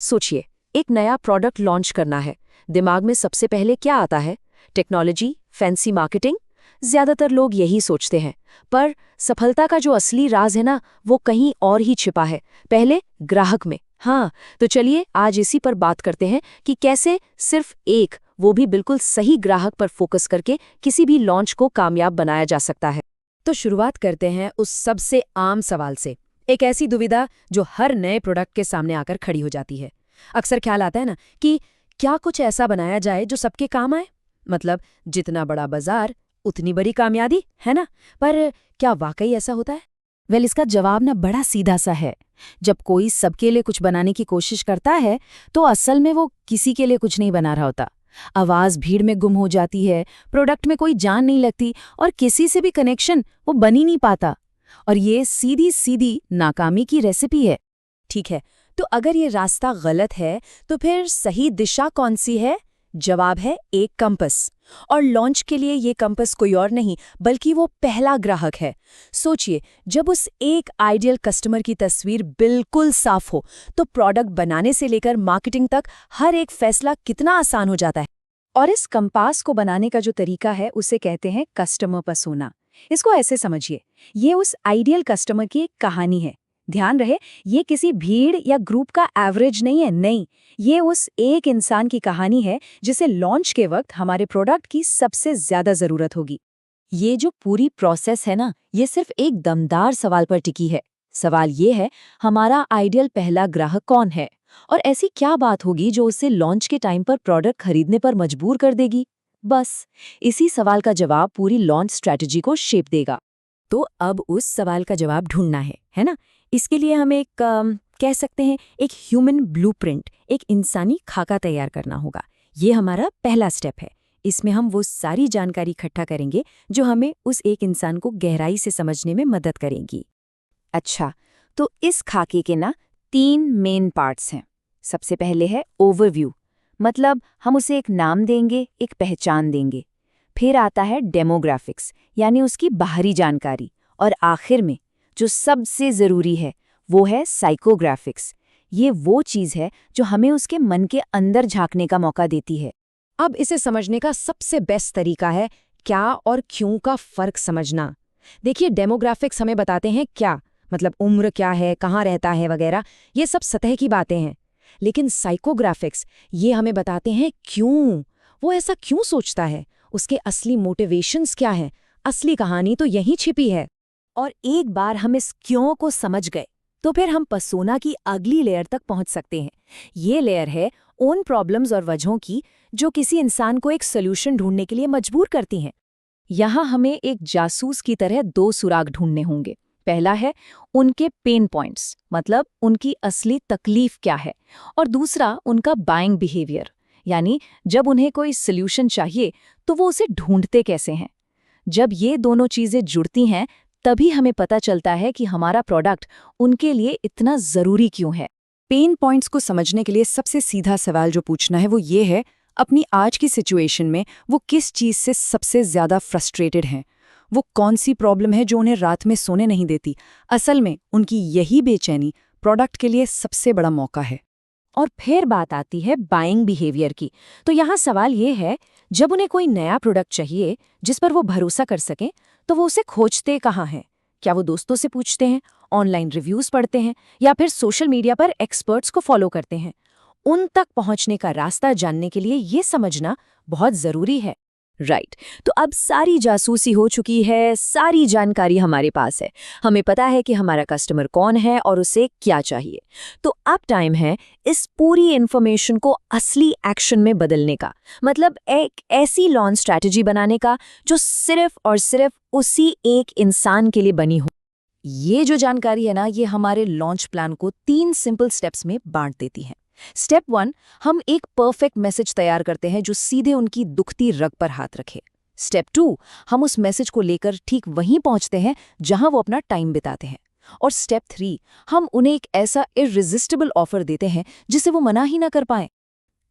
सोचिए, एक नया प्रोडक्ट लॉन्च करना है। दिमाग में सबसे पहले क्या आता है? Technology, fancy marketing. ज्यादातर लोग यही सोचते हैं। पर सफलता का जो असली राज है ना, वो कहीं और ही छिपा है। पहले ग्राहक में। हाँ, तो चलिए आज इसी पर बात करते हैं कि कैसे सिर्फ एक, वो भी बिल्कुल सही ग्राहक पर फोकस करके किसी भी लॉन्च को कामयाब बनाया जा सकता है। तो शुरुआत करते हैं उस सबसे आम सवाल से। एक ऐसी दुविधा जो हर नए प्रोडक्ट के सामने आकर खड़ी हो जाती है। अक्सर ख्याल आता है ना कि क्या कुछ ऐसा बनाया जाए जो सबके काम आए। मतलब जितना बड़ा बाजार उतनी बड़ी कामयाबी, है ना? पर क्या वाकई ऐसा होता है? इसका जवाब ना बड़ा सीधा सा है। जब कोई सबके लिए कुछ बनाने की कोशिश करता है तो असल में वो किसी के लिए कुछ नहीं बना रहा होता। आवाज भीड़ में गुम हो जाती है, प्रोडक्ट में कोई जान नहीं लगती और किसी से भी कनेक्शन वो बन ही नहीं पाता। और ये सीधी सीधी नाकामी की रेसिपी है। ठीक है, तो अगर ये रास्ता गलत है तो फिर सही दिशा कौन सी है? जवाब है एक कंपास। और लॉन्च के लिए ये कंपास कोई और नहीं बल्कि वो पहला ग्राहक है। सोचिए, जब उस एक आइडियल कस्टमर की तस्वीर बिल्कुल साफ हो तो प्रोडक्ट बनाने से लेकर मार्केटिंग तक हर एक फैसला कितना आसान हो जाता है। और इस कंपास को बनाने का जो तरीका है उसे कहते हैं कस्टमर पर्सोना। इसको ऐसे समझिए, ये उस आइडियल कस्टमर की एक कहानी है। ध्यान रहे, ये किसी भीड़ या ग्रुप का एवरेज नहीं है, नहीं, ये उस एक इंसान की कहानी है जिसे लॉन्च के वक्त हमारे प्रोडक्ट की सबसे ज्यादा जरूरत होगी। ये जो पूरी प्रोसेस है ना, ये सिर्फ एक दमदार सवाल पर टिकी है। सवाल ये है, हमारा आइडियल पहला ग्राहक कौन है और ऐसी क्या बात होगी जो उसे लॉन्च के टाइम पर प्रोडक्ट खरीदने पर मजबूर कर देगी। बस इसी सवाल का जवाब पूरी लॉन्च स्ट्रैटेजी को शेप देगा। तो अब उस सवाल का जवाब ढूंढना है ना? इसके लिए हमें एक कह सकते हैं एक ह्यूमन ब्लूप्रिंट, एक इंसानी खाका तैयार करना होगा। ये हमारा पहला स्टेप है। इसमें हम वो सारी जानकारी इकट्ठा करेंगे जो हमें उस एक इंसान को गहराई से समझने में मदद करेंगी। अच्छा, तो इस खाके के ना 3 मेन पार्ट्स हैं। सबसे पहले है ओवरव्यू, मतलब हम उसे एक नाम देंगे, एक पहचान देंगे। फिर आता है डेमोग्राफिक्स, यानी उसकी बाहरी जानकारी। और आखिर में जो सबसे ज़रूरी है वो है साइकोग्राफिक्स। ये वो चीज़ है जो हमें उसके मन के अंदर झांकने का मौका देती है। अब इसे समझने का सबसे बेस्ट तरीका है क्या और क्यों का फ़र्क समझना। देखिए, डेमोग्राफिक्स हमें बताते हैं क्या, मतलब उम्र क्या है, कहाँ रहता है वगैरह, ये सब सतह की बातें हैं। लेकिन साइकोग्राफिक्स ये हमें बताते हैं क्यों, वो ऐसा क्यों सोचता है, उसके असली मोटिवेशंस क्या हैं। असली कहानी तो यहीं छिपी है। और एक बार हम इस क्यों को समझ गए तो फिर हम पर्सोना की अगली लेयर तक पहुंच सकते हैं। ये लेयर है उन प्रॉब्लम्स और वजहों की जो किसी इंसान को एक सोल्यूशन ढूंढने के लिए मजबूर करती हैं। यहाँ हमें एक जासूस की तरह 2 सुराग ढूंढने होंगे। पहला है उनके पेन पॉइंट्स, मतलब उनकी असली तकलीफ क्या है, और दूसरा उनका बाइंग बिहेवियर, यानी जब उन्हें कोई सोल्यूशन चाहिए तो वो उसे ढूंढते कैसे हैं। जब ये दोनों चीज़ें जुड़ती हैं तभी हमें पता चलता है कि हमारा प्रोडक्ट उनके लिए इतना ज़रूरी क्यों है। पेन पॉइंट्स को समझने के लिए सबसे सीधा सवाल जो पूछना है वो ये है, अपनी आज की सिचुएशन में वो किस चीज़ से सबसे ज़्यादा फ्रस्ट्रेटेड हैं। वो कौन सी प्रॉब्लम है जो उन्हें रात में सोने नहीं देती। असल में उनकी यही बेचैनी प्रोडक्ट के लिए सबसे बड़ा मौका है। और फिर बात आती है बाइंग बिहेवियर की। तो यहाँ सवाल ये है, जब उन्हें कोई नया प्रोडक्ट चाहिए जिस पर वो भरोसा कर सकें तो वो उसे खोजते कहाँ हैं? क्या वो दोस्तों से पूछते हैं, ऑनलाइन रिव्यूज़ पढ़ते हैं, या फिर सोशल मीडिया पर एक्सपर्ट्स को फॉलो करते हैं? उन तक पहुंचने का रास्ता जानने के लिए ये समझना बहुत ज़रूरी है। राइट, तो अब सारी जासूसी हो चुकी है, सारी जानकारी हमारे पास है। हमें पता है कि हमारा कस्टमर कौन है और उसे क्या चाहिए। तो अब टाइम है इस पूरी इन्फॉर्मेशन को असली एक्शन में बदलने का, मतलब एक ऐसी लॉन्च स्ट्रैटेजी बनाने का जो सिर्फ और सिर्फ उसी एक इंसान के लिए बनी हो। ये जो जानकारी है ना, ये हमारे लॉन्च प्लान को 3 सिंपल स्टेप्स में बांट देती है। स्टेप 1, हम एक परफेक्ट मैसेज तैयार करते हैं जो सीधे उनकी दुखती रग पर हाथ रखे। स्टेप 2, हम उस मैसेज को लेकर ठीक वहीं पहुंचते हैं जहां वो अपना टाइम बिताते हैं। और स्टेप 3, हम उन्हें एक ऐसा इररेजिस्टिबल ऑफर देते हैं जिसे वो मना ही ना कर पाएं।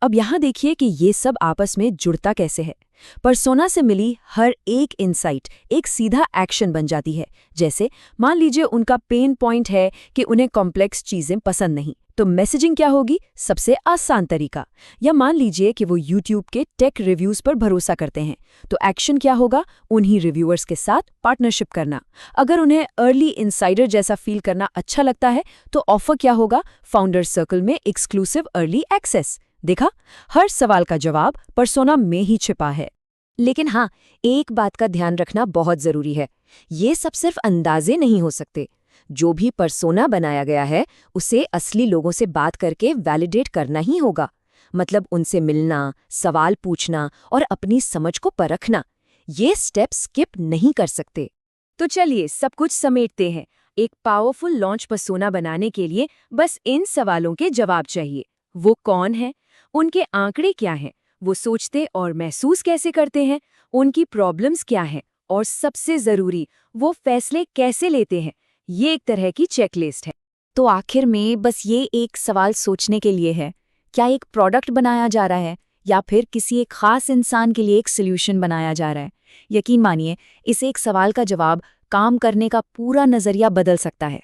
अब यहाँ देखिए कि ये सब आपस में जुड़ता कैसे है। पर्सोना से मिली हर एक इनसाइट एक सीधा एक्शन बन जाती है। जैसे मान लीजिए उनका पेन पॉइंट है कि उन्हें कॉम्प्लेक्स चीजें पसंद नहीं, तो मैसेजिंग क्या होगी? सबसे आसान तरीका। या मान लीजिए कि वो यूट्यूब के टेक रिव्यूज पर भरोसा करते हैं, तो एक्शन क्या होगा? उन्हीं रिव्यूअर्स के साथ पार्टनरशिप करना। अगर उन्हें अर्ली इनसाइडर जैसा फील करना अच्छा लगता है, तो ऑफर क्या होगा? फाउंडर सर्कल में एक्सक्लूसिव अर्ली एक्सेस। देखा, हर सवाल का जवाब पर्सोना में ही छिपा है। लेकिन हाँ, एक बात का ध्यान रखना बहुत जरूरी है। ये सब सिर्फ अंदाजे नहीं हो सकते। जो भी पर्सोना बनाया गया है उसे असली लोगों से बात करके वैलिडेट करना ही होगा। मतलब उनसे मिलना, सवाल पूछना और अपनी समझ को परखना। ये स्टेप स्किप नहीं कर सकते। तो चलिए सब कुछ समेटते हैं। एक पावरफुल लॉन्च पर्सोना बनाने के लिए बस इन सवालों के जवाब चाहिए। वो कौन है? उनके आंकड़े क्या हैं? वो सोचते और महसूस कैसे करते हैं? उनकी प्रॉब्लम्स क्या हैं? और सबसे जरूरी, वो फैसले कैसे लेते हैं? ये एक तरह की चेकलिस्ट है। तो आखिर में बस ये एक सवाल सोचने के लिए है, क्या एक प्रोडक्ट बनाया जा रहा है या फिर किसी एक खास इंसान के लिए एक सोल्यूशन बनाया जा रहा है? यकीन मानिए, इस एक सवाल का जवाब काम करने का पूरा नजरिया बदल सकता है।